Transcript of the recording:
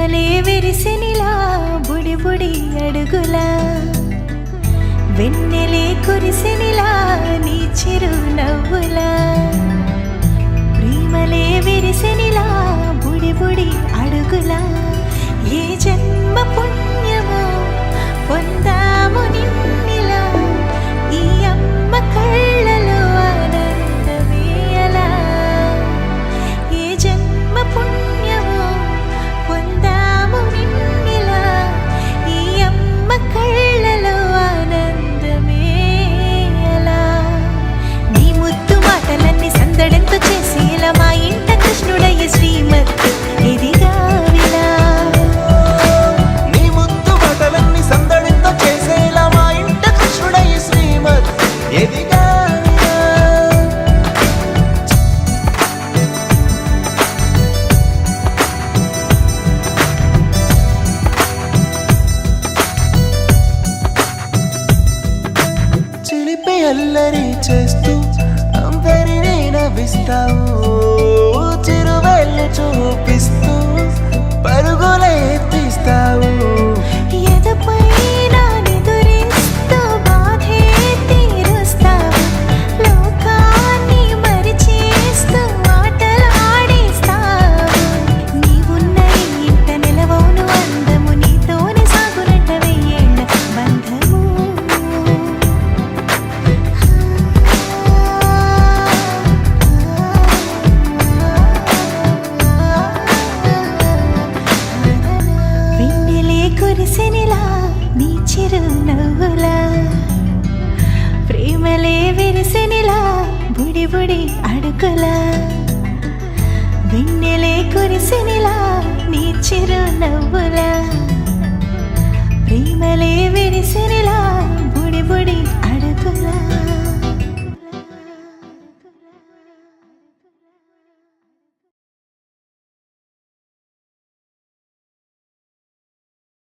ప్రేమలే విరిసినిలా బుడి బుడి అడుగులా వెన్నెలే కురిసినిలా నీ చిరు నవ్వులా ప్రేమలే విరిసినిలా బుడి బుడి అడుగులా ఏ జన్మ పుణ్యమో పొందాము నిన్నిలా ఈ అమ్మ కళ్ళలో ఆనందమే అలా ఏ జన్మ పుణ్యమో పొందాము నిన్నిలా ఈ అమ్మ కళ్ళలో ఆనందమే అలా నీ ముద్దు మాటలన్నీ సందడంతో చేసి ఇలా మా ఇంట కృష్ణుడయ్య శ్రీమత్ ఎదిగా అల్లరి చేస్తూ అందరినీ నవ్విస్తావు చిరువెళ్ళు చూపిస్తూ పరుగులే ఎత్తిస్తావు ఎదపై నిదురిస్తూ బాధే తీరుస్తావు లోకాన్ని మరిచేస్తూ ఆటలు ఆడిస్తావు నీవున్న ఇంట నిలవవును అందము నీతోనే సాగునట్ట వెయ్యేళ్ళ బంధము కురిసినిలా నీ చిరు నవ్వులా ప్రేమలే విరిసినిలా బుడి బుడి అడుగులా వెన్నెలే కురిసినిలా నీ చిరు నవ్వులా ప్రేమలే విరిసినిలా బుడి బుడి